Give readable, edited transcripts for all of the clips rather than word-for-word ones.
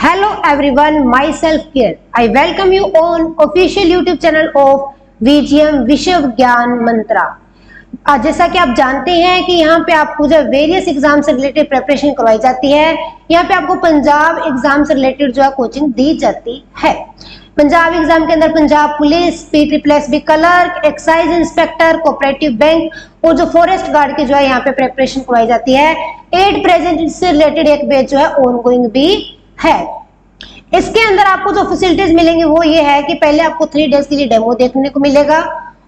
Hello everyone, myself here. I welcome you on official YouTube channel of VGM विश्व ज्ञान मंत्रा। जैसा कि आप जानते हैं कि यहाँ पे आपको जो वेरियस एग्जाम से रिलेटेड प्रिपरेशन करवाई जाती है। यहाँ पे आपको पंजाब एग्जाम से रिलेटेड जो है कोचिंग दी जाती है। पंजाब एग्जाम के अंदर Punjab police, PSSB clerk, excise inspector, cooperative bank और जो फॉरेस्ट गार्ड की जो है यहाँ पे प्रिपरेशन करवाई जाती है। एट प्रेजेंट से रिलेटेड एक बैच जो है ऑनगोइंग भी है। इसके अंदर आपको जो फैसिलिटीज मिलेंगी वो ये है कि पहले आपको 3 डेज के लिए डेमो देखने को मिलेगा।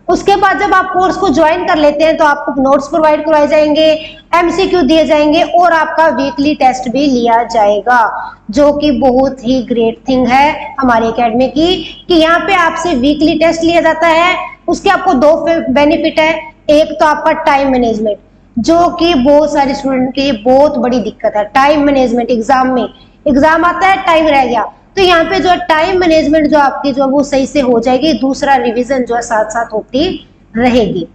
उसके बाद जब आप कोर्स को ज्वाइन कर लेते हैं तो आपको नोट्स प्रोवाइड करवाए जाएंगे, MCQ दिए जाएंगे और आपका वीकली टेस्ट भी लिया जाएगा, जो कि बहुत ही ग्रेट थिंग है हमारी एकेडमी की कि यहाँ पे आपसे वीकली टेस्ट लिया जाता है। उसके आपको 2 बेनिफिट है। एक तो आपका टाइम मैनेजमेंट, जो कि बहुत सारे स्टूडेंट के लिए बहुत बड़ी दिक्कत है। टाइम मैनेजमेंट, एग्जाम आता है, टाइम रह गया, तो यहाँ पे जो है टाइम मैनेजमेंट जो आपकी जो है वो सही से हो जाएगी। दूसरा रिवीजन जो है साथ साथ होती रहेगी।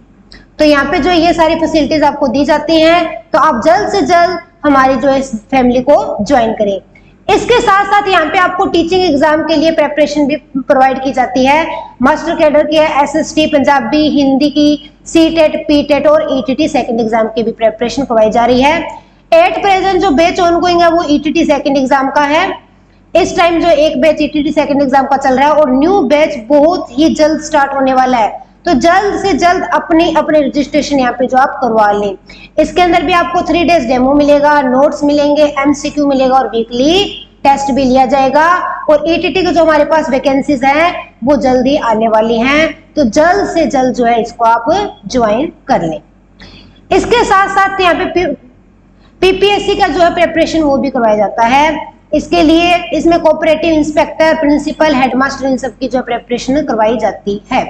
तो यहाँ पे जो ये सारी फैसिलिटीज आपको दी जाती हैं, तो आप जल्द से जल्द हमारी जो इस फैमिली को ज्वाइन करें। इसके साथ साथ यहाँ पे आपको टीचिंग एग्जाम के लिए प्रेपरेशन भी प्रोवाइड की जाती है। मास्टर कैडर की है, SST, पंजाबी, हिंदी की, CTET, PTET और ETT सेकंड एग्जाम की भी प्रेपरेशन करवाई जा रही है। एट प्रेजेंट जो बैच ऑनगोइंग है वो ETT सेकंड एग्जाम का है। इस टाइम जो एक बैच ETT सेकंड एग्जाम का चल रहा है और न्यू बैच बहुत ही जल्द स्टार्ट होने वाला है। तो जल्द से जल्द अपने रजिस्ट्रेशन यहाँ पे जो आप करवा लें। इसके अंदर भी आपको 3 डेज डेमो मिलेगा, नोट्स मिलेंगे, MCQ मिलेगा और वीकली टेस्ट भी लिया जाएगा। और ETT के जो हमारे पास वैकेंसीज हैं वो जल्दी आने वाली हैं, तो जल्द से जल्द जो है इसको आप ज्वाइन कर लें। इसके साथ साथ यहाँ पे PPSC का जो है प्रिपरेशन वो भी करवाया जाता है। इसके लिए इसमें कोऑपरेटिव इंस्पेक्टर, प्रिंसिपल, हेडमास्टर इन सब की जो प्रिपरेशन करवाई जाती है।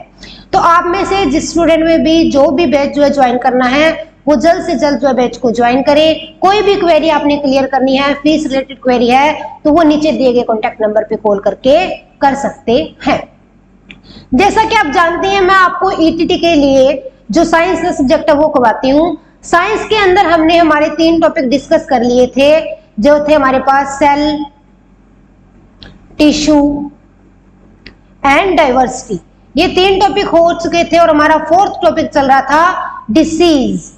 तो आप में से जिस स्टूडेंट में भी जो भी बैच जो है ज्वाइन करना है वो जल्द से जल्द जो है बैच को ज्वाइन करें। कोई भी क्वेरी आपने क्लियर करनी है, फीस रिलेटेड क्वेरी है, तो वो नीचे दिए गए कॉन्टेक्ट नंबर पे कॉल करके कर सकते हैं। जैसा कि आप जानते हैं, मैं आपको ETT के लिए जो साइंस का सब्जेक्ट है वो करवाती हूँ। साइंस के अंदर हमने हमारे 3 टॉपिक डिस्कस कर लिए थे, जो थे हमारे पास सेल, टिश्यू एंड डाइवर्सिटी। ये 3 टॉपिक हो चुके थे और हमारा 4th टॉपिक चल रहा था डिसीज।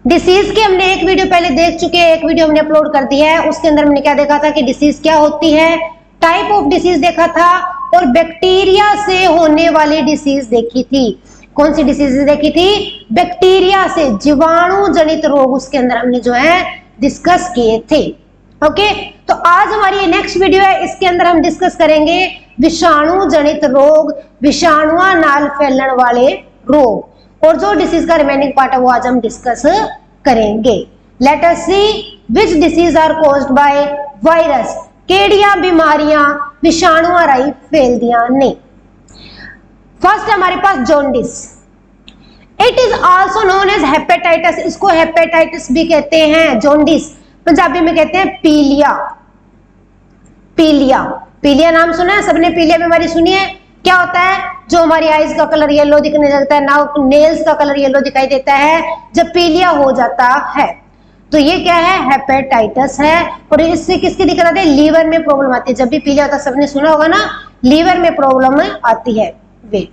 डिसीज की हमने एक वीडियो पहले देख चुके हैं, एक वीडियो हमने अपलोड कर दी है। उसके अंदर हमने क्या देखा था कि डिसीज क्या होती है, टाइप ऑफ डिसीज देखा था और बैक्टीरिया से होने वाली डिसीज देखी थी। कौन सी डिसीज देखी थी? बैक्टीरिया से, जीवाणु जनित रोग उसके अंदर हमने जो है डिस्कस किए थे। ओके, तो आज हमारी नेक्स्ट वीडियो है, इसके अंदर हम डिस्कस करेंगे विषाणु जनित रोग, विषाणुओं नाल फैलने वाले रोग, और जो डिसीज का रिमेनिंग पार्ट है वो आज हम डिस्कस करेंगे। Let us see which disease are caused by virus. केड़िया बीमारियां विषाणुओं राही फैलदियां ने। फर्स्ट हमारे पास jaundice. It is also known as hepatitis. इसको हेपेटाइटिस भी कहते हैं। जॉन्डिस पंजाबी में कहते हैं पीलिया। पीलिया नाम सुना है सबने? पीलिया बीमारी सुनी है? क्या होता है? जो हमारी आईज का कलर येलो दिखने लगता है, नेल्स का कलर येलो दिखाई देता है जब पीलिया हो जाता है। तो ये क्या है? हेपेटाइटिस है। और इससे किसकी दिक्कत आती है? लीवर में प्रॉब्लम आती है। जब भी पीलिया होता है, सबने सुना होगा ना, लीवर में प्रॉब्लम आती है। वेट,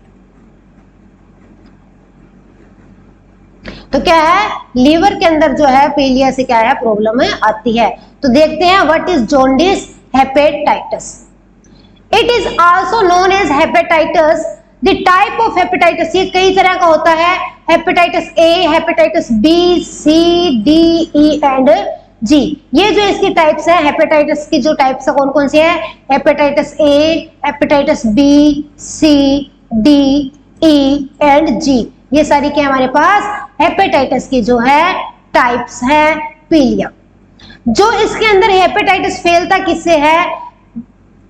तो क्या है? लीवर के अंदर जो है पीलिया से क्या है? प्रॉब्लम आती है। तो देखते हैं what is jaundice, hepatitis. It is also known as hepatitis. The type of hepatitis, ये कई तरह का होता है। Hepatitis A, hepatitis B, C, D, E and G। ये जो इसकी टाइप्स है, हेपेटाइटिस की जो टाइप्स है कौन कौन सी है? Hepatitis A, hepatitis B, C, D, E and G। ये सारी क्या हमारे पास हेपेटाइटिस की जो है टाइप्स है पीलिया। जो इसके अंदर हेपेटाइटिस फैलता किससे है?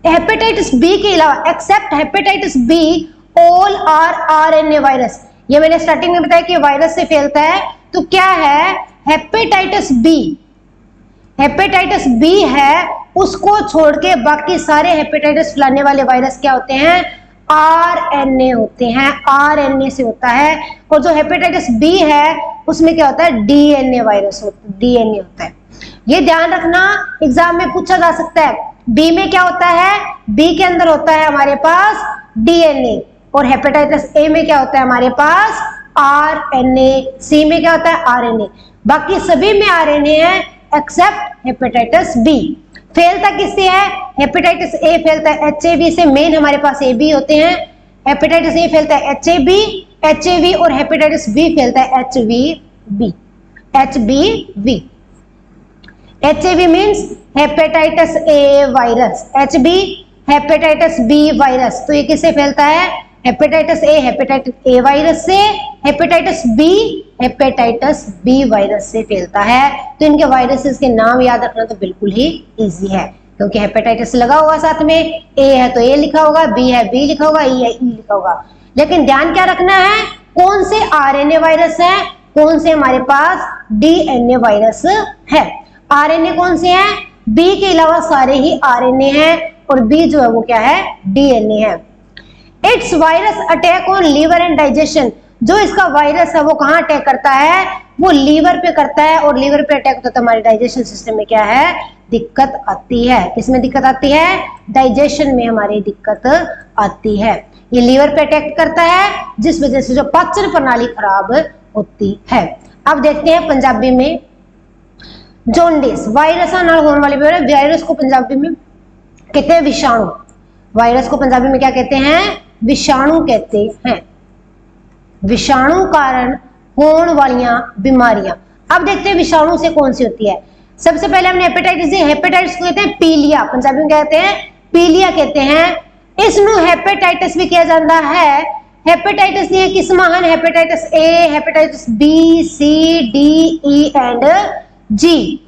हेपेटाइटिस B के अलावा, except hepatitis B, all are RNA virus. ये मैंने स्टार्टिंग में बताया कि वायरस से फैलता है। तो क्या है? हेपेटाइटिस B, हेपेटाइटिस B है, उसको छोड़ के बाकी सारे हेपेटाइटिस फैलाने वाले वायरस क्या होते हैं? RNA होते हैं। RNA से होता है। और जो हेपेटाइटिस B है उसमें क्या होता है? DNA वायरस होता है, DNA होता है। ये ध्यान रखना, एग्जाम में पूछा जा सकता है बी में क्या होता है, बी के अंदर होता है हमारे पास डीएनए, और हेपेटाइटिस ए में क्या होता है हमारे पास आरएनए, सी में क्या होता है आरएनए। बाकी सभी में आरएनए है एक्सेप्ट हेपेटाइटिस बी। फैलता किससे है, हेपेटाइटिस ए फैलता है एचएवी से, मेन हमारे पास ए बी होते हैं। हेपेटाइटिस ए फैलता है एचएवी, और हेपेटाइटिस बी फैलता है HBV. HAV means hepatitis A virus, HB hepatitis B virus. तो ये किससे फैलता है, हेपेटाइटिस ए वायरस से, हेपेटाइटिस बी वायरस से फैलता है। तो इनके वायरसेस के नाम याद रखना तो बिल्कुल ही इजी है, क्योंकि हेपेटाइटिस लगा होगा साथ में, ए है तो ए लिखा होगा, बी है बी लिखा होगा, ई है ई लिखा होगा। लेकिन ध्यान क्या रखना है, कौन से आरएनए वायरस है, कौन से हमारे पास डीएनए वायरस है। आरएनए कौन से हैं, बी के अलावा सारे ही आरएनए हैं, और बी जो है वो क्या है डीएनए है। It's virus attack on liver and digestion, जो इसका वायरस है वो कहाँ अटैक करता है, वो लीवर पे करता है, और लीवर पे अटैक होता है तो हमारे डाइजेशन सिस्टम में क्या है दिक्कत आती है। किसमें दिक्कत आती है, डाइजेशन में हमारी दिक्कत आती है। ये लीवर पे अटैक करता है, जिस वजह से जो पाचन प्रणाली खराब होती है। अब देखते हैं पंजाबी में जॉन्डिस, वायरस नाल होने वाली बीमारी। वायरस को पंजाबी में कहते हैं विषाणु, वायरस को पंजाबी में क्या कहते हैं, विषाणु कहते हैं। विषाणु कारण होने वाली बीमारियां। अब देखते हैं विषाणु से कौन सी होती है। सबसे पहले हमने हेपेटाइटिस दी, हेपेटाइटिस को कहते हैं पीलिया, पंजाबी में कहते हैं पीलिया कहते हैं। इसनू हेपेटाइटिस भी किया जाता है। हेपेटाइटिस दी किस्मां हैं, hepatitis A, hepatitis B, C, D, E and G.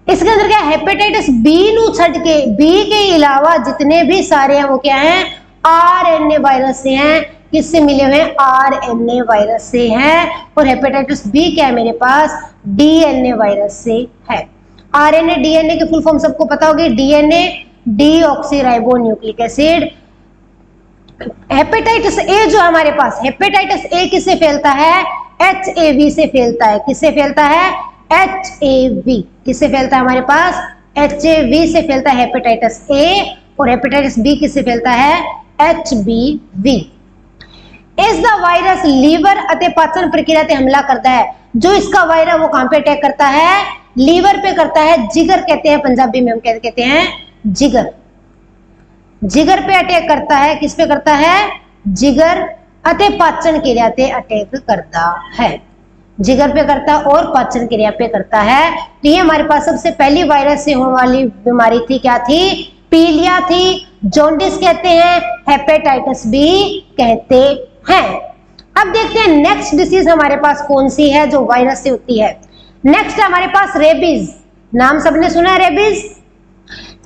इसके अंदर क्या हेपेटाइटिस बी नू छड़ के, बी के अलावा जितने भी सारे हैं वो क्या हैं आरएनए वायरस से हैं। किससे मिले हुए हैं, आरएनए वायरस से हैं। और हेपेटाइटिस बी क्या है मेरे पास, डीएनए वायरस से है। आरएनए डीएनए की फुल फॉर्म सबको पता होगी, DNA deoxyribo nucleic acid. Hepatitis A जो हमारे पास, हेपेटाइटिस ए किससे फैलता है, एचएवी से फैलता है। किससे फैलता है, एचएवी। किससे फैलता है हमारे पास, एचएवी से फैलता है हेपेटाइटिस ए। और हेपेटाइटिस बी किससे फैलता है, एचबीवी। इस द वायरस लीवर अते पाचन प्रक्रिया ते हमला करता है। जो इसका वायरस वो कहां पे अटैक करता है, लीवर पे करता है। जिगर कहते हैं पंजाबी में, हम कहते हैं जिगर। जिगर पे अटैक करता है। किस पे करता है, जिगर अते पाचन क्रिया ते अटैक करता है। जिगर पे करता है और पाचन क्रिया पे करता है। तो ये हमारे पास सबसे पहली वायरस से होने वाली बीमारी थी, क्या थी, पीलिया थी। जॉन्डिस कहते हैं, हेपेटाइटिस बी कहते हैं। अब देखते हैं नेक्स्ट डिसीज हमारे पास कौन सी है जो वायरस से होती है। नेक्स्ट है हमारे पास रेबीज। नाम सबने सुना है रेबीज।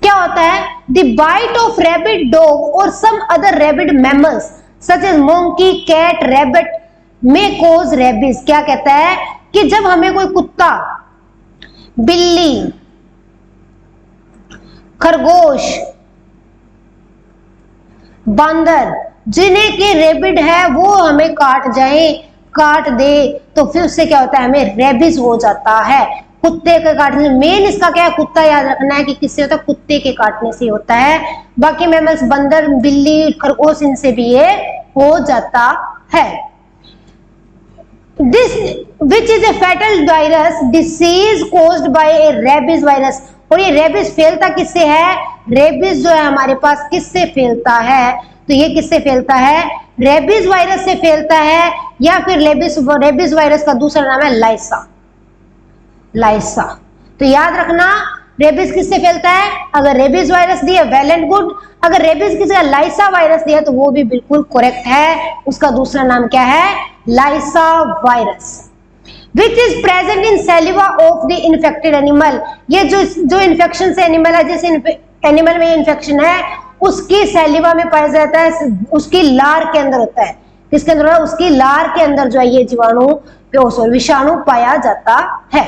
क्या होता है, the bite of rabid dog और some other rabid mammals such as monkey, cat, rabbit में कोज रेबीज। क्या कहता है कि जब हमें कोई कुत्ता, बिल्ली, खरगोश, बांदर जिन्हें के रेबिड है वो हमें काट दे तो फिर उससे क्या होता है, हमें रेबीज हो जाता है। कुत्ते के काटने, मेन इसका क्या है, कुत्ता याद रखना है कि किससे होता है, कुत्ते के काटने से होता है। बाकी मैमल्स, बंदर, बिल्ली, खरगोश, इनसे भी ये हो जाता है। This which is a fatal virus disease caused by a rabies virus। और ये रेबीज फैलता किससे है, रेबीज जो है हमारे पास किससे फैलता है, तो ये किससे फैलता है, रेबीज वायरस से फैलता है। या फिर रेबीज वायरस का दूसरा नाम है लाइसा। तो याद रखना रेबीज किससे फैलता है, अगर रेबीज वायरस दिया वेल एंड गुड, अगर रेबीज किसी का लाइसा वायरस दिया तो वो भी बिल्कुल करेक्ट है। उसका दूसरा नाम क्या है, lyssa virus. Which is present in saliva of the infected animal. ये जो इन्फेक्शन से एनिमल है, जिस एनिमल में इन्फेक्शन है उसकी सैलिवा में पाया जाता है, उसकी लार के अंदर होता है। किसके अंदर, उसकी लार के अंदर जो है ये जीवाणु विषाणु पाया जाता है।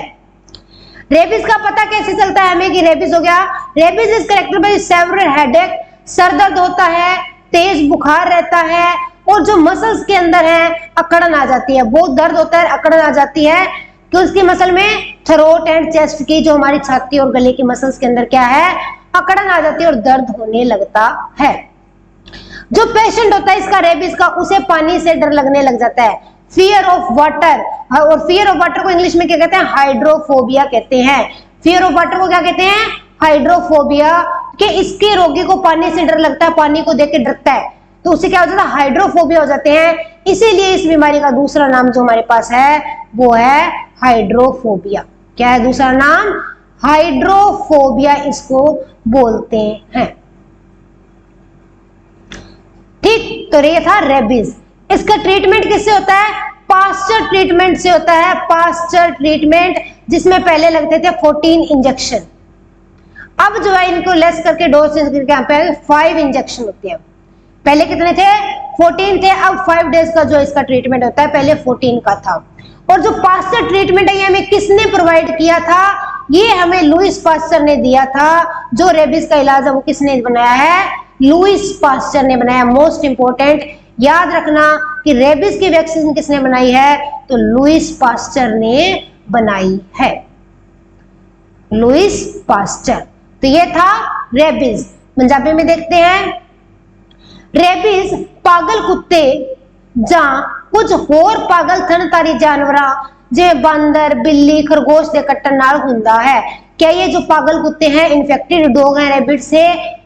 रेबीज का पता कैसे चलता है हमें कि रेबीज हो गया, rabies is corrected by several headache, sir दर्द होता है, तेज बुखार रहता है, और जो मसल्स के अंदर है अकड़न आ जाती है, बहुत दर्द होता है, अकड़न आ जाती है। कि उसकी मसल में थ्रोट एंड चेस्ट की, जो हमारी छाती और गले की मसल्स के अंदर क्या है, अकड़न आ जाती है और दर्द होने लगता है। जो पेशेंट होता है इसका रेबीज का, उसे पानी से डर लगने लग जाता है, फियर ऑफ वाटर। और फियर ऑफ वाटर को इंग्लिश में क्या कहते हैं? हाइड्रोफोबिया कहते हैं। फियर ऑफ वाटर को क्या कहते हैं? हाइड्रोफोबिया। कि इसके रोगी को पानी से डर लगता है, पानी को देख के डरता है, तो उसे क्या हो जाता है? हाइड्रोफोबिया हो जाते हैं। इसीलिए इस बीमारी का दूसरा नाम जो हमारे पास है वो है हाइड्रोफोबिया। क्या है दूसरा नाम? हाइड्रोफोबिया इसको बोलते हैं। ठीक, तो ये था रेबीज। इसका ट्रीटमेंट किससे होता है? पास्चर ट्रीटमेंट से होता है। पास्चर ट्रीटमेंट, जिसमें पहले लगते थे 14 इंजेक्शन, अब जो है इनको लेस करके डोज यहाँ पे 5 इंजेक्शन होते हैं। पहले कितने थे? 14 थे, अब 5 डेज का जो इसका ट्रीटमेंट होता है, पहले 14 का था। और जो पास्चर ट्रीटमेंट है ये हमें किसने प्रोवाइड किया था? ये हमें लुईस पास्चर ने दिया था। जो रेबीज का इलाज है वो किसने बनाया है? लुईस पास्चर ने बनाया। मोस्ट इंपोर्टेंट याद रखना कि रेबीज की वैक्सीन किसने बनाई है? तो लुईस पास्चर ने बनाई है, लुईस पास्चर। तो ये था रेबीज। पंजाबी में देखते हैं। रेबीज पागल कुत्ते ਜਾਂ कुछ होर पागल थनधारी जानवरां जिवें बांदर, बिल्ली, खरगोश के कट्टण नाल हुंदा है। क्या ये जो पागल कुत्ते हैं, इन्फेक्टेड डॉग हैं रेबिट से,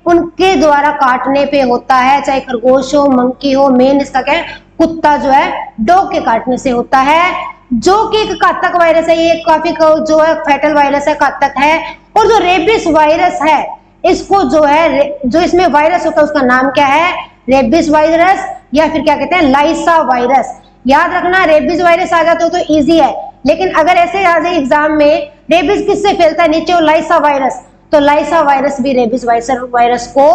उनके द्वारा काटने पे होता है, चाहे खरगोश हो, मंकी हो, मेन इसका क्या है? कुत्ता जो है डॉग के काटने से होता है, जो कि एक घातक वायरस है। ये काफी जो है फैटल वायरस है, घातक है। और जो रेबिस वायरस है, इसको जो है, जो इसमें वायरस होता है उसका नाम क्या है? रेबिस वायरस, या फिर क्या कहते हैं? लाइसा वायरस। याद रखना, रेबिस वायरस आ जाता तो इजी है, लेकिन अगर ऐसे आ जाए एग्जाम में रेबिस किससे फैलता है, नीचे लाइसा वायरस, तो लाइसा वायरस भी रेबिस वायरस को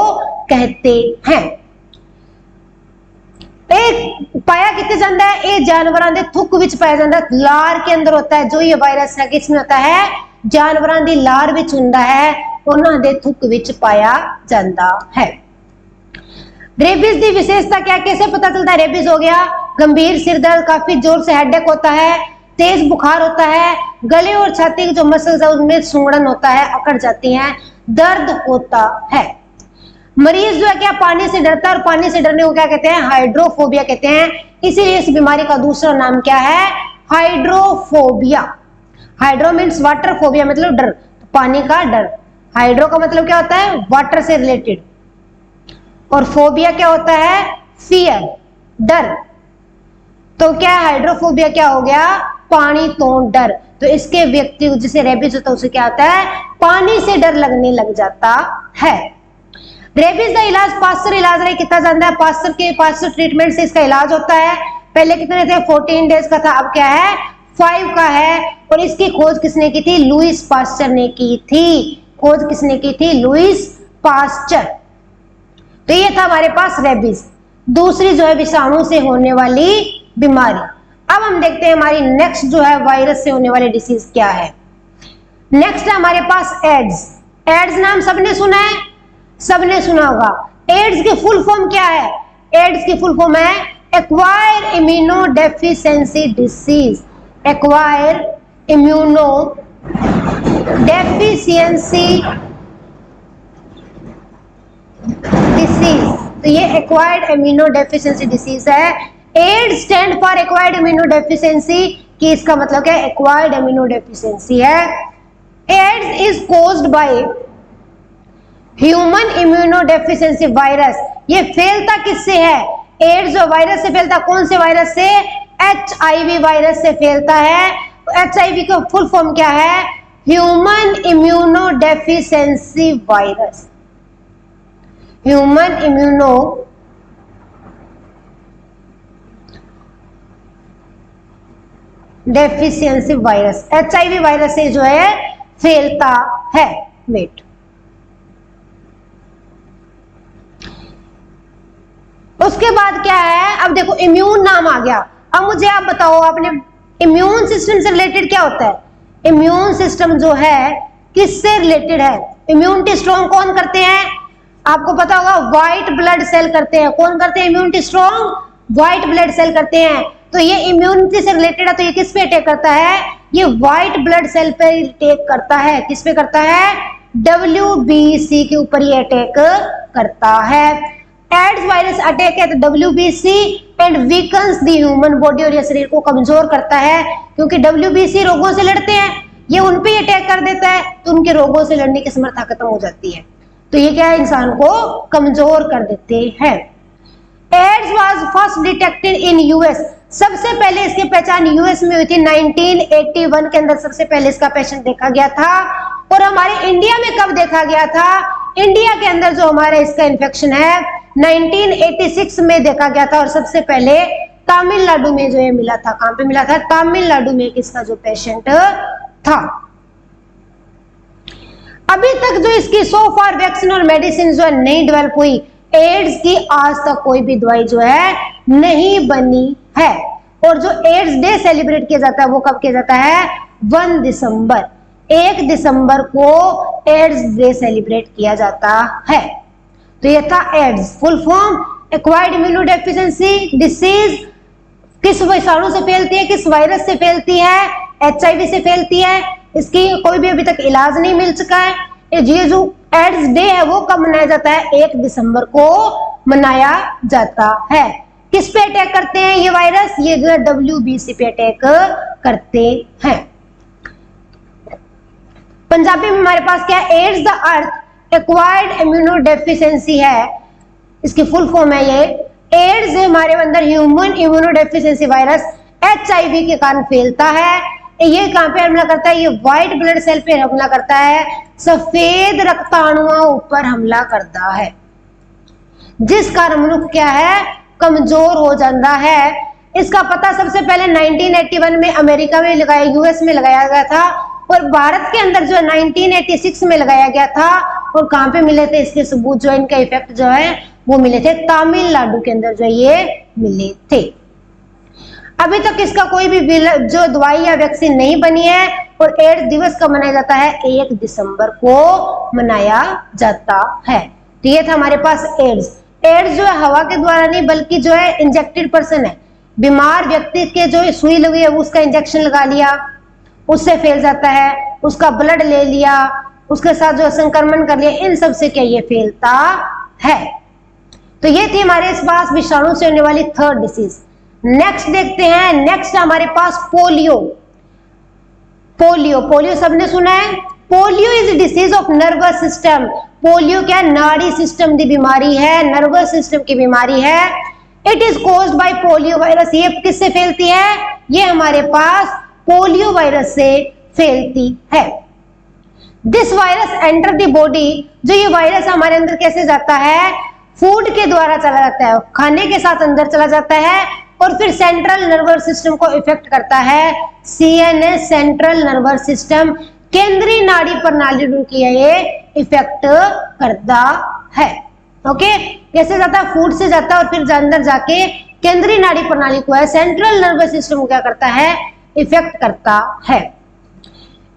कहते हैं। पाया कितने जाता है? ये जानवरों के थुक विच पाया जाता है, लार के अंदर होता है। जो ये वायरस है किसमें होता है? जानवरों की लार विच हुंदा है, उन्हां दे थुक विच पाया जाता है। रेबीज की विशेषता क्या? कैसे पता चलता है रेबीज हो गया? गंभीर सिर दर्द, काफी जोर से हेडेक होता है, तेज बुखार होता है, गले और छाती की जो मसल्स है उनमें सूंगड़न होता है, अकड़ जाती हैं, दर्द होता है। मरीज जो है क्या? पानी से डरता है, और पानी से डरने को क्या कहते हैं? हाइड्रोफोबिया कहते हैं। इसीलिए इस बीमारी का दूसरा नाम क्या है? Hydrophobia. Hydro means water, phobia मतलब डर, पानी का डर। हाइड्रो का मतलब क्या होता है? वाटर से रिलेटेड, और फोबिया क्या होता है? फियर, डर। तो क्या हाइड्रोफोबिया क्या हो गया? पानी तो डर। तो इसके व्यक्ति जिसे रेबीज होता है उसे क्या होता है? पानी से डर लगने लग जाता है। रेबीज का इलाज पास्चर इलाज रहे कितना जाता है? पास्चर ट्रीटमेंट से इसका इलाज होता है। पहले कितने थे? 14 डेज का था, अब क्या है? 5 का है। और इसकी खोज किसने की थी? लुईस पास्चर ने की थी। खोज किसने की थी? Lewis pasture. तो ये था हमारे पास रेबीज, दूसरी जो है विषाणु से होने वाली बीमारी। अब हम देखते हैं हमारी नेक्स्ट जो है वायरस से होने वाली डिसीज क्या है। नेक्स्ट है हमारे पास एड्स। एड्स नाम सबने सुना है? सबने सुना होगा। एड्स की फुल फॉर्म क्या है? एड्स की फुल फॉर्म है acquire immuno deficiency disease. Acquire immuno deficiency disease. तो ये एक्वायर्ड इम्यूनो डेफिशिएंसी डिसीज है। AIDS stand for acquired immuno deficiency, कि इसका मतलब क्या है? एक्वायर्ड इम्यूनो डेफिशिएंसी है। AIDS is caused by human immuno deficiency virus. ये फैलता किससे है? एड्स जो वायरस से फैलता, कौन से वायरस से? HIV वायरस से फैलता है। तो HIV का फुल फॉर्म क्या है? Human immuno deficiency virus. Human immuno deficiency virus HIV virus से जो है फैलता है। वेट, उसके बाद क्या है? अब देखो इम्यून नाम आ गया। अब मुझे आप बताओ, आपने इम्यून सिस्टम से रिलेटेड क्या होता है? इम्यून सिस्टम जो है किससे रिलेटेड है? इम्यूनिटी स्ट्रॉन्ग कौन करते हैं? आपको पता होगा व्हाइट ब्लड सेल करते हैं। कौन करते हैं immunity strong? White blood cell करते हैं। तो ये इम्यूनिटी से रिलेटेड है, तो ये किस पे अटैक करता है? ये व्हाइट ब्लड सेल पे अटैक करता है। किस पे करता है? WBC के ऊपर ये अटैक करता है। एड्स वायरस अटैक है तो WBC and weakens the human body, और ये शरीर को कमजोर करता है क्योंकि WBC रोगों से लड़ते हैं, ये उन पे अटैक कर देता है तो उनके रोगों से लड़ने की समर्था खत्म हो जाती है, तो ये क्या है, इंसान को कमजोर कर देते हैं। AIDS was first detected in US, सबसे पहले इसकी पहचान US में हुई थी 1981 के अंदर, सबसे पहले इसका पेशेंट देखा गया था। और हमारे इंडिया में कब देखा गया था, इंडिया के अंदर जो हमारे इसका इन्फेक्शन है 1986 में देखा गया था, और सबसे पहले तमिलनाडु में जो ये मिला था। कहां पे मिला था, तमिलनाडु में किसका जो पेशेंट था। अभी तक जो इसकी सो फार वैक्सीन और मेडिसिन जो है नहीं डेवलप हुई, एड्स की आज तक कोई भी दवाई जो है नहीं बनी है। और जो एड्स डे सेलिब्रेट किया जाता है वो कब किया जाता है, 1 दिसंबर, 1 दिसंबर को एड्स डे सेलिब्रेट किया जाता है। तो ये था AIDS, full form acquired immunodeficiency disease. किस विषाणु से फैलती है, किस वायरस से फैलती है, HIV से फैलती है, इसकी कोई भी अभी तक इलाज नहीं मिल चुका है। ये जो एड्स डे है वो कब मनाया जाता है, 1 दिसंबर को मनाया जाता है। किस पे अटैक करते हैं ये वायरस, ये जो है WBC पे अटैक करते हैं। पंजाबी में हमारे पास क्या है, AIDS the earth acquired immunodeficiency है, इसकी फुल फॉर्म है ये। एड्स हमारे अंदर ह्यूमन इम्यूनोडेफिशिएंसी वायरस HIV के कारण फैलता है। ये कहां पे हमला करता है, ये व्हाइट ब्लड सेल पे हमला करता है, सफेद रक्ताणुओं ऊपर हमला करता है, जिस कारण मनुष्य क्या है, कमजोर हो जाता है। इसका पता सबसे पहले 1981 में अमेरिका में लगाया, US में लगाया गया था, और भारत के अंदर जो है 1986 में लगाया गया था। और कहां पे मिले थे इसके सबूत, जो इनका इफेक्ट जो है वो मिले थे तमिलनाडु के अंदर जो ये मिले थे। अभी तक इसका कोई भी जो दवाई या वैक्सीन नहीं बनी है। और एड्स दिवस कब मनाया जाता है, 1 दिसंबर को मनाया जाता है। तो ये था हमारे पास एड्स। एड्स जो है हवा के द्वारा नहीं बल्कि जो है इंजेक्टेड पर्सन है, बीमार व्यक्ति के जो सुई लगी है उसका इंजेक्शन लगा लिया, उससे फैल जाता है, उसका ब्लड ले लिया, उसके साथ जो संक्रमण कर लिया, इन सब से क्या ये फैलता है। तो ये थी हमारे पास विषाणु से होने वाली 3rd डिसीज। नेक्स्ट देखते हैं, नेक्स्ट हमारे पास पोलियो। पोलियो सबने सुना है। Polio is disease of nervous system. Polio क्या, नाड़ी सिस्टम की बीमारी है, नर्वस सिस्टम की बीमारी है। It is caused bye polio virus. ये किससे फैलती है, ये हमारे पास पोलियो वायरस से फैलती है। This virus enter the body. जो ये वायरस हमारे अंदर कैसे जाता है, फूड के द्वारा चला जाता है, खाने के साथ अंदर चला जाता है, और फिर सेंट्रल नर्वस सिस्टम को इफेक्ट करता है। CNS सेंट्रल नर्वस सिस्टम, केंद्रीय नाड़ी प्रणाली की ये इफेक्ट करता है। ओके, कैसे जाता है, फूड से जाता है और फिर अंदर जाके केंद्रीय नाड़ी प्रणाली को है, सेंट्रल नर्वस सिस्टम को क्या करता है, इफेक्ट करता है।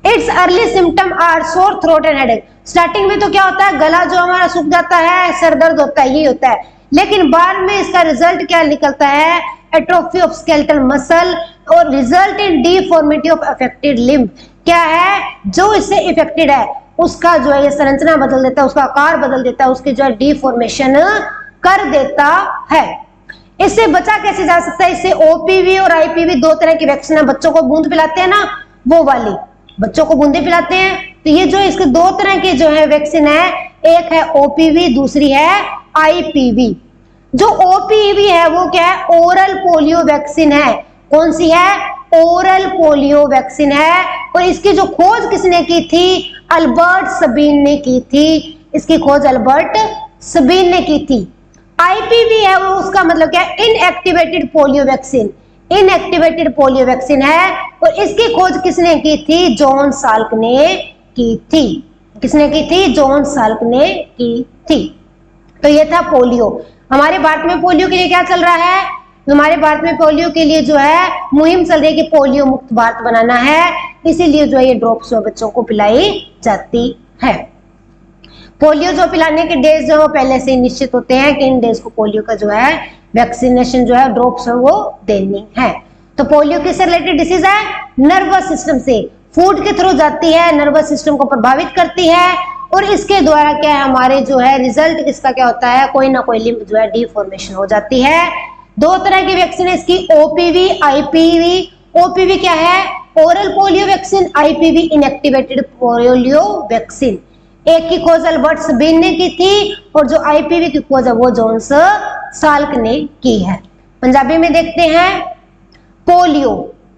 It's early symptom are sore throat and headache. Starting में तो क्या होता है, गला जो हमारा सूख जाता है, सर दर्द होता है, यही होता है। लेकिन बाद में इसका रिजल्ट क्या निकलता है, एट्रोफी ऑफ स्केलेटल मसल और result in deformity of affected limb. क्या है, जो इससे इफेक्टेड है उसका जो है ये संरचना बदल देता है, उसका आकार बदल देता है, उसकी जो है डिफॉर्मेशन कर देता है। इससे बचा कैसे जा सकता है, इससे OPV और IPV 2 तरह की वैक्सीन है। बच्चों को बूंद पिलाते हैं ना, वो वाली बच्चों को बूंदे पिलाते हैं। तो ये जो इसके 2 तरह की जो है वैक्सीन है, एक है OPV, दूसरी है IPV। जो OPV है वो क्या है, ओरल पोलियो वैक्सीन है। कौन सी है, ओरल पोलियो वैक्सीन है। और इसकी जो खोज किसने की थी, अल्बर्ट सबीन ने की थी। इसकी खोज अल्बर्ट सबीन ने की थी। IPV है वो, उसका मतलब क्या है, inactivated polio vaccine. Inactivated polio vaccine है और इसकी खोज किसने की थी, जॉन साल्क ने की थी। किसने की थी, जॉन साल्क ने की थी। तो ये था पोलियो। हमारे भारत में पोलियो के लिए क्या चल रहा है, हमारे भारत में पोलियो के लिए जो है मुहिम चल रही है कि पोलियो मुक्त भारत बनाना है। इसीलिए जो है ये ड्रॉप्स बच्चों को पिलाई जाती है। पोलियो जो पिलाने के डेज जो पहले से निश्चित होते हैं कि इन डेज को पोलियो का जो है वैक्सीनेशन जो है ड्रॉप्स है वो देनी है। तो पोलियो किससे रिलेटेड डिसीज है, नर्वस सिस्टम से। फूड के थ्रू जाती है, नर्वस सिस्टम को प्रभावित करती है और इसके द्वारा क्या है हमारे जो है रिजल्ट इसका क्या होता है, कोई ना कोई लिम्फ जो है डिफॉर्मेशन हो जाती है। दो तरह की वैक्सीन है इसकी, ओपीवी आईपीवी। ओपीवी क्या है, oral polio vaccine, IPv inactivated polio vaccine. एक की खोज अल्बर्ट सबीन ने की थी और जो आईपीवी की खोज है वो जोन्स साल्क ने की है। पंजाबी में देखते हैं पोलियो।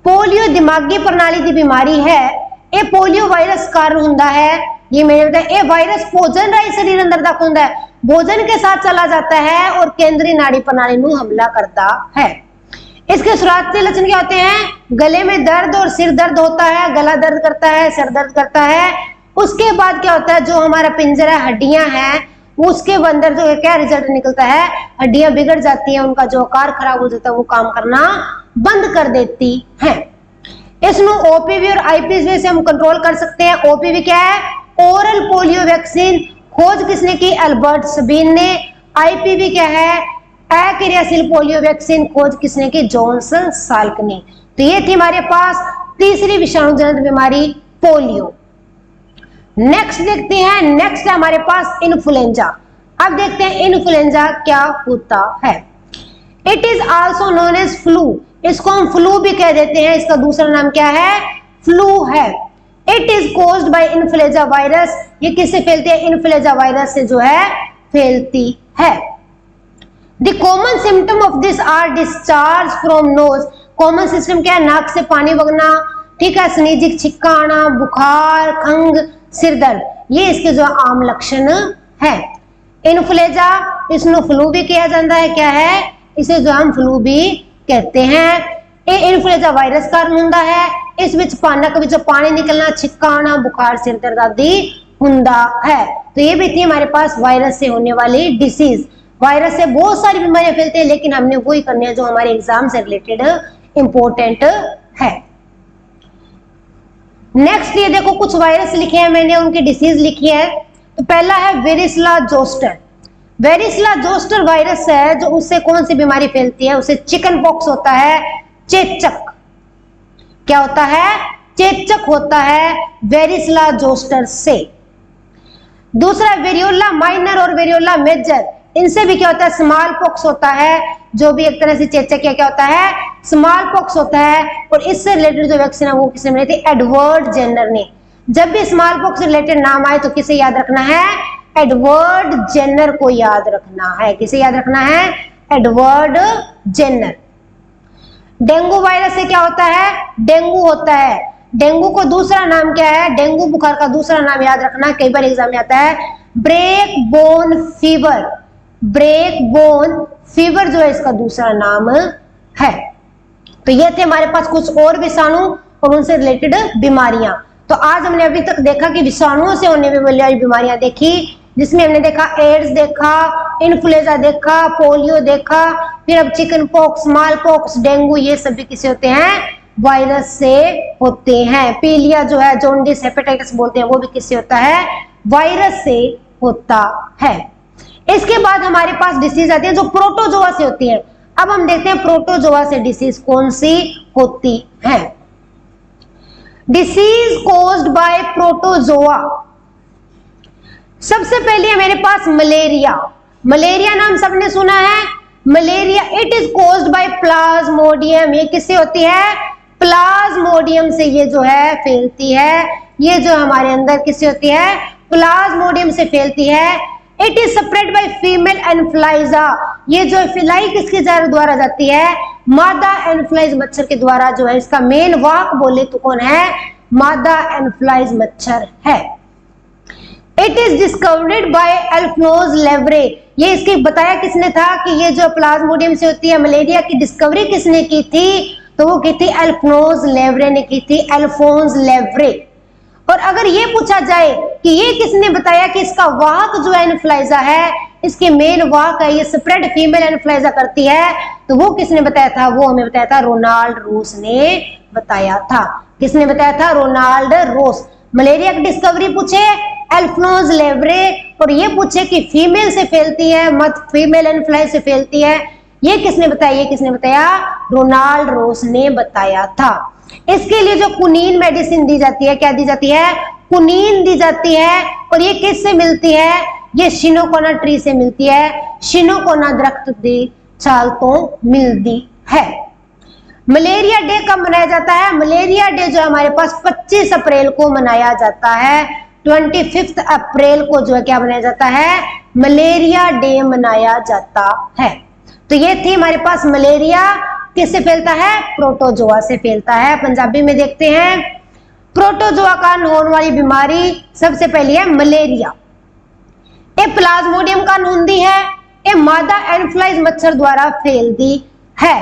पोलियो दिमागी प्रणाली की बीमारी है। ये पोलियो वायरस कारण हुंदा है। ये मैंने बताया, ये वायरस भोजन राही शरीर अंदर तक हुंदा है, भोजन के साथ चला जाता है और केंद्रीय नाड़ी प्रणाली में हमला करता है। इसके शुरुआती लक्षण क्या होते हैं, गले में दर्द और सिर दर्द होता है, गला दर्द करता है, सिर दर्द करता है। उसके बाद क्या होता है, जो हमारा पिंजरा हड्डियां हैं उसके अंदर जो क्या रिजल्ट निकलता है, हड्डियां बिगड़ जाती हैं, उनका जो आकार खराब हो जाता है, वो काम करना बंद कर देती है। इसमें ओपीवी और आईपीवी से हम कंट्रोल कर सकते हैं। ओपीवी क्या है, ओरल पोलियो वैक्सीन, खोज किसने की, अल्बर्ट सबीन ने। आईपीवी क्या है, अक्रियाशील पोलियो वैक्सीन, खोज किसने की, जोन्स साल्क ने। तो ये थी हमारे पास तीसरी विषाणु जनित बीमारी पोलियो। नेक्स्ट देखते हैं, नेक्स्ट है हमारे पास इन्फ्लुएंजा। अब देखते हैं इन्फ्लुएंजा क्या होता है। It is also known as flu, इसको हम फ्लू भी कह देते हैं, इसका दूसरा नाम क्या है, फ्लू है। It is caused bye influenza virus, ये किससे फैलती है, इन्फ्लुएंजा वायरस से जो है फैलती है। The common symptom of this are discharge from nose, common system क्या है, नाक से पानी बगना, ठीक है, स्नीजिक छिक्का आना, बुखार, खंग, सिर दर्द, ये इसके जो आम लक्षण है। इन्फ्लुएंजा, इसको फ्लू भी किया जाता है, क्या है, इसे जो हम फ्लू भी कहते हैं। ये इन्फ्लुएंजा वायरस कारण हुंदा है, इस विच पानक विच पानी निकलना, छिक्का आना, बुखार, सिर दर्द आदि हुंदा है। तो ये भी थी हमारे पास वायरस से होने वाली डिसीज। वायरस से बहुत सारी बीमारियां फैलती है, लेकिन हमने वही करनी है जो हमारे एग्जाम से रिलेटेड इंपॉर्टेंट है। नेक्स्ट ये देखो कुछ वायरस लिखे हैं मैंने, उनकी डिसीज लिखी है। तो पहला है वेरिसला जोस्टर। वेरिसला जोस्टर वायरस है जो, उससे कौन सी बीमारी फैलती है, उससे चिकन पॉक्स होता है, चेचक, क्या होता है, चेचक होता है वेरिसला जोस्टर से। दूसरा वेरियोला माइनर और वेरियोला मेजर, इनसे भी क्या होता है, स्मॉल पॉक्स होता है, जो भी एक तरह से चेचक क्या होता है, स्मॉल पॉक्स होता है। और इससे रिलेटेड जो वैक्सीन है वो किसने बनाई थी, एडवर्ड जेनर ने। जब भी स्मॉल पॉक्स से रिलेटेड नाम आए तो किसे याद रखना है, एडवर्ड जेनर को याद रखना है। किसे याद रखना है, एडवर्ड जेनर। डेंगू वायरस से क्या होता है, डेंगू होता है। डेंगू को दूसरा नाम क्या है, डेंगू बुखार का दूसरा नाम याद रखना, कई बार एग्जाम में आता है, break bone fever. Break bone fever जो है इसका दूसरा नाम है। तो ये थे हमारे पास कुछ और विषाणु और उनसे रिलेटेड बीमारियां। तो आज हमने अभी तक देखा कि विषाणुओं से होने वाली बीमारियां देखी, जिसमें हमने देखा एड्स देखा, इन्फ्लुएंजा देखा, पोलियो देखा, फिर अब chicken pox, small pox, dengue, ये सभी किसे होते हैं, वायरस से होते हैं। पीलिया जो है, जॉन्डिस, हेपेटाइटिस बोलते हैं, वो भी किससे होता है, वायरस से होता है। इसके बाद हमारे पास डिसीज आती है जो प्रोटोजोआ से होती है। अब हम देखते हैं प्रोटोजोआ से डिसीज कौन सी होती है। डिसीज कोज्ड बाय प्रोटोजोआ, सबसे पहले है मेरे पास मलेरिया। मलेरिया नाम सबने सुना है, malaria. It is caused bye Plasmodium, ये किससे होती है, प्लाज्मोडियम से ये जो है फैलती है। ये जो हमारे अंदर किससे होती है, प्लाज्मोडियम से फैलती है। It is spread by female influenza, ये जो फिलाई किसके द्वारा जाती है, मादा एनफ्लुएंज मच्छर के द्वारा जो है। इसका मेन वाहक बोले तो कौन है, मादा एनफ्लुएंज मच्छर है। It is discovered by Alphonse Laveran, ये इसके बताया किसने था कि ये जो प्लाज्मोडियम से होती है मलेरिया की डिस्कवरी किसने की थी, तो वो की थी अल्फोंस लेवरे ने की थी, अल्फोंस लेवरे। और अगर ये पूछा जाए कि ये किसने बताया कि इसका वाहक जो है इन्फ्लुएंजा है, इसके मेन वाहक है, ये स्प्रेड फीमेल इन्फ्लुएंजा करती है, तो वो किसने बताया था, वो हमें बताया था रोनाल्ड रोस ने बताया था। किसने बताया था, रोनाल्ड रोस। मलेरिया की डिस्कवरी पूछे अल्फोंस लेवरे, और ये पूछे कि फीमेल से फैलती है, मत फीमेल इन्फ्लुएंजा से फैलती है, ये किसने बताया, ये किसने बताया, रोनाल्ड रोस ने बताया था। इसके लिए जो कुनीन मेडिसिन दी जाती है, क्या दी जाती है, कुनीन दी जाती है, और ये किससे मिलती है? ये शिनोकोना ट्री से मिलती है, शिनोकोना दरख्त दी छाल तो मिलती है। मलेरिया डे कब मनाया जाता है? मलेरिया डे जो हमारे पास 25 अप्रैल को मनाया जाता है। 25 अप्रैल को जो है क्या मनाया जाता है? मलेरिया डे मनाया जाता है। तो ये थी हमारे पास मलेरिया किससे फैलता है? प्रोटोजोआ से फैलता है। पंजाबी में देखते हैं, प्रोटोजोआ कारण होने वाली बीमारी सबसे पहली है मलेरिया। ये प्लाज्मोडियम काਰਨ होती है, ये मादा एनफ्लाइज मच्छर द्वारा फैलती है।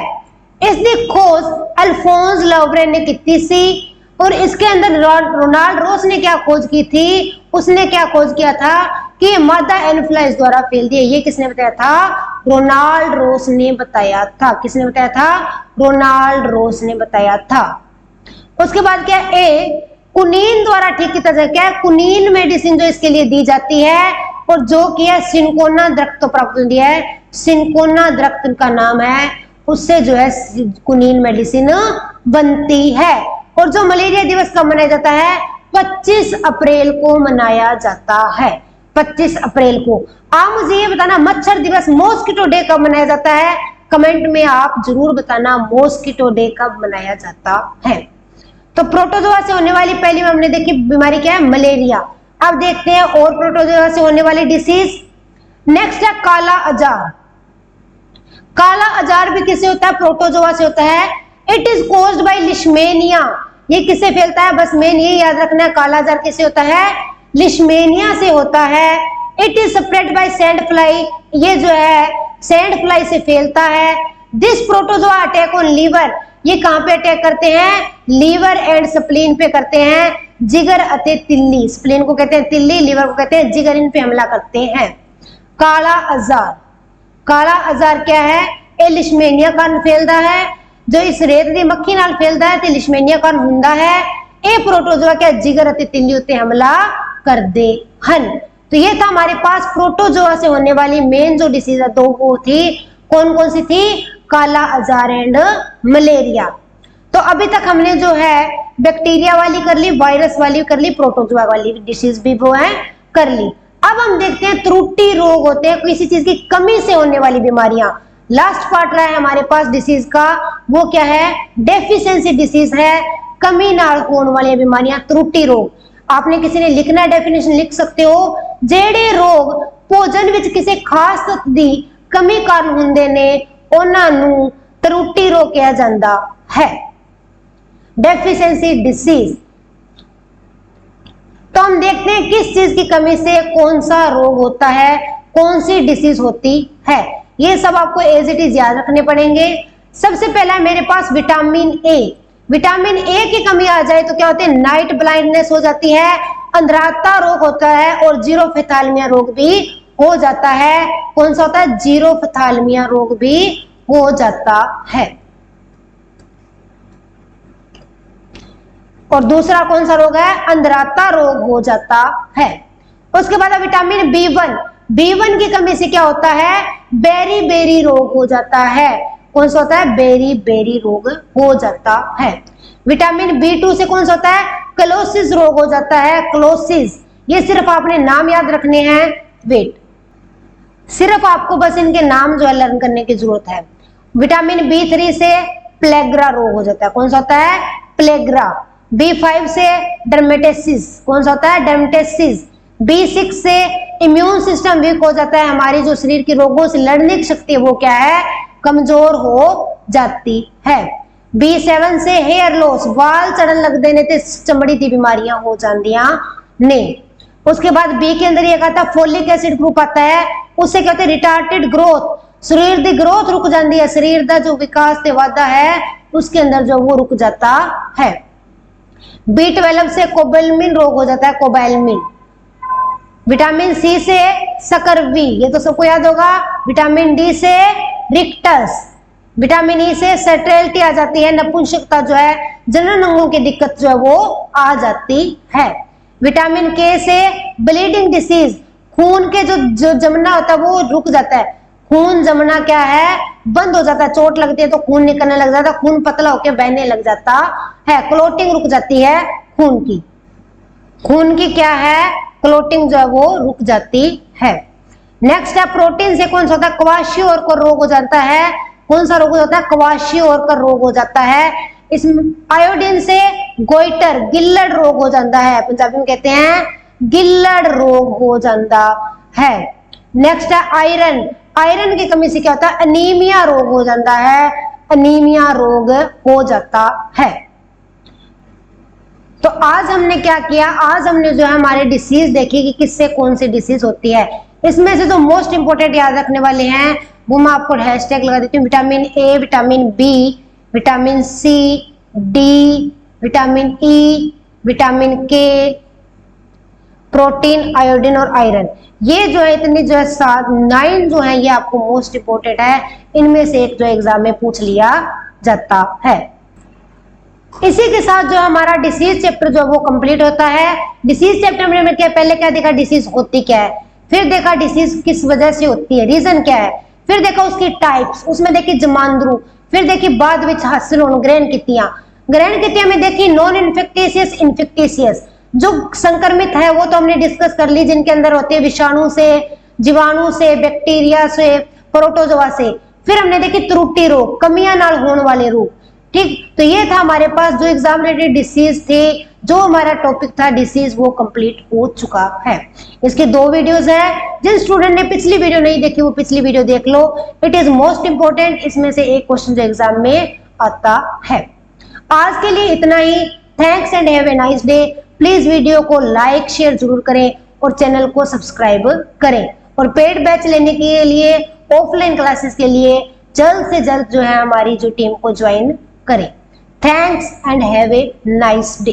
इसकी खोज अल्फोंस लवरे ने की सी, और इसके अंदर रोनाल्ड रोस ने क्या खोज की थी? उसने क्या खोज किया था कि ये मादा एनफ्लाइज द्वारा फैलती है। ये किसने बताया था? रोनाल्ड रोस ने बताया था। किसने बताया था? रोनाल्ड रोस ने बताया था। उसके बाद क्या? ए कुनीन द्वारा ठीक किया जाए। क्या है? कुनीन मेडिसिन जो इसके लिए दी जाती है, और जो कि है सिनकोना दरख्त तो प्राप्त होती है। सिनकोना दरख्त का नाम है, उससे जो है कुनीन मेडिसिन बनती है। और जो मलेरिया दिवस कब मनाया जाता है? 25 अप्रैल को मनाया जाता है। 25 अप्रैल को। आप मुझे ये बताना, मच्छर दिवस मॉस्किटो डे कब मनाया जाता है? कमेंट में आप जरूर बताना मॉस्किटो डे कब मनाया जाता है। तो प्रोटोजोआ से होने वाली पहली हमने देखी बीमारी क्या है? मलेरिया। अब देखते हैं और प्रोटोजोआ से होने वाली डिसीज। नेक्स्ट है काला अजार। काला अजार भी किससे होता है? प्रोटोजोआ से होता है। It is caused bye लिशमेनिया। ये किससे फैलता है? बस मेन ये याद रखना है, काला अजार किससे होता है? लिशमेनिया से होता है। It is spread by sand fly. ये जो है सैंड फ्लाई से फैलता है। This protozoa attack on liver. ये कहां पे अटैक करते हैं? लीवर एंड स्प्लीन पे करते हैं। जिगर अते तिल्ली, स्प्लीन को कहते हैं तिल्ली, लीवर को कहते हैं जिगर, इन पे हमला करते हैं। काला अजार। काला अजार क्या है? ये लिशमेनिया कारण फैलता है। जो इस रेत दी मक्खी नाल फैलता है, तो लिशमेनिया कारण हुंदा है। ये प्रोटोजोआ क्या? जिगर अते तिल्ली उत्ते हमला कर दे हन। तो ये था हमारे पास प्रोटोजोआ से होने वाली मेन जो डिसीज है, दो वो थी। कौन कौन सी थी? काला अजार एंड मलेरिया। तो अभी तक हमने जो है बैक्टीरिया वाली कर ली, वायरस वाली कर ली, प्रोटोजोआ वाली डिसीज भी वो है कर ली। अब हम देखते हैं त्रुटि रोग होते हैं, किसी चीज की कमी से होने वाली बीमारियां। लास्ट पार्ट रहा है हमारे पास डिसीज का, वो क्या है? डेफिशिएंसी डिसीज है, कमी नाल होने वाली बीमारियां, त्रुटि रोग। आपने किसी ने लिखना है, डेफिनेशन लिख सकते हो। जेड़े रोग भोजन विच किसी खास तत्त दी कमी कारण हुंदे ने, उन्हां नूं त्रुटि रोग कहा जाता है। Deficiency disease. तो हम देखते हैं किस चीज की कमी से कौन सा रोग होता है, कौन सी डिसीज होती है। ये सब आपको एज इट इज याद रखने पड़ेंगे। सबसे पहला मेरे पास विटामिन ए। विटामिन ए की कमी आ जाए तो क्या होते हैं? नाइट ब्लाइंडनेस हो जाती है, अंधराता रोग होता है, और जीरोफेथालमिया रोग भी हो जाता है। कौन सा होता है? जीरोफेथालमिया रोग भी हो जाता है। और दूसरा कौन सा रोग है? अंधराता रोग हो जाता है। उसके बाद विटामिन बी1। बी1 की कमी से क्या होता है? बेरी बेरी रोग हो जाता है। कौन सा होता है? बेरी बेरी रोग हो जाता है। विटामिन बी2 से कौन सा होता है? क्लोसिस रोग हो जाता है। क्लोसिस, ये सिर्फ आपने नाम याद रखने हैं। वेट, सिर्फ आपको बस इनके नाम जो है लर्न करने की जरूरत है। विटामिन बी3 से प्लेग्रा रोग हो जाता है। कौन सा होता है? प्लेग्रा। बी5 से डर्मेटेसिस। कौन सा होता है? डर्मेटेसिस। बी6 से इम्यून सिस्टम वीक हो जाता है, हमारी जो शरीर की रोगों से लड़ने की शक्ति है वो क्या है? कमजोर हो जाती है। बी7 से हेयर लॉस, बाल चढ़न लग देने ते चमड़ी की बीमारियां हो जांदियां ने। उसके बाद बी के अंदर ये कहता है फोलिक एसिड ग्रुप आता है, उससे कहते हैं रिटार्टेड ग्रोथ, शरीर की ग्रोथ रुक जाती है, शरीर का जो विकास ते वाधा है उसके अंदर जो वो रुक जाता है। बी12 से कोबैल्मिन रोग हो जाता है, कोबैल्मिन। विटामिन सी से सकरवी, ये तो सबको याद होगा। विटामिन डी से रिक्टस। विटामिन ई से सेटेलिटी आ जाती है, नपुंसकता जो है, जनन अंगों की दिक्कत जो है वो आ जाती है। विटामिन के से ब्लीडिंग डिसीज, खून के जो जमना होता है वो रुक जाता है। खून जमना क्या है? बंद हो जाता है। चोट लगती है तो खून निकलने लग जाता है, खून पतला होकर बहने लग जाता है, क्लोटिंग रुक जाती है खून की। खून की क्या है, क्लोटिंग जो है वो रुक जाती है। नेक्स्ट है प्रोटीन से कौन सा होता है, क्वाशियोर का रोग हो जाता है। कौन सा रोग हो जाता है, क्वाशियोर का रोग हो जाता है। इसमें आयोडीन से गोइटर गिल्लड़ रोग हो जाता है, पंजाबी में कहते हैं गिल्लड़ रोग हो जाता है। नेक्स्ट है आयरन, आयरन की कमी से क्या होता है, अनीमिया रोग हो जाता है, अनीमिया रोग हो जाता है। तो आज हमने क्या किया, आज हमने जो है हमारे डिसीज देखी कि किससे कौन सी डिसीज होती है। इसमें से जो मोस्ट इंपोर्टेंट याद रखने वाले हैं वो मैं आपको हैशटैग लगा देती हूँ, vitamin A, vitamin B, vitamin C, D, vitamin E, vitamin K, protein, iodine और आयरन। ये जो है इतनी जो है 9 जो है ये आपको मोस्ट इंपोर्टेंट है, इनमें से एक जो एग्जाम में पूछ लिया जाता है। इसी के साथ जो हमारा डिसीज चैप्टर जो वो कंप्लीट होता है। डिसीज चैप्टर में क्या पहले क्या देखा, डिसीज होती क्या है, फिर देखा डिसीज किस वजह से होती है, रीजन क्या है, फिर देखा उसकी टाइप्स, उसमें देखी जमांद्रू, फिर देखी बाद विच हासिल होने ग्रहण कितियां, ग्रहण कितियां में देखी नॉन इन्फेक्टिशियस, इन्फेक्टिशियस। जो संक्रमित है वो तो हमने डिस्कस कर ली, जिनके अंदर होते हैं विषाणु से, जीवाणु से, बैक्टीरिया से, प्रोटोजोआ से। फिर हमने देखी त्रुटि रोग, कमियां नाल होने वाले रोग। ठीक, तो ये था हमारे पास जो एग्जाम रिलेटेड डिसीज थे, जो हमारा टॉपिक था डिसीज वो कंप्लीट हो चुका है। इसके 2 वीडियोस है, जिन स्टूडेंट ने पिछली वीडियो नहीं देखी वो पिछली वीडियो देख लो, इट इज मोस्ट इंपोर्टेंट। इसमें से एक क्वेश्चन जो एग्जाम में आता है। आज के लिए इतना ही। Thanks and have a nice day. Please video को लाइक शेयर जरूर करें और चैनल को सब्सक्राइब करें। और पेड बैच लेने के लिए, ऑफलाइन क्लासेस के लिए जल्द से जल्द जो है हमारी जो टीम को ज्वाइन करें। Thanks and have a nice day.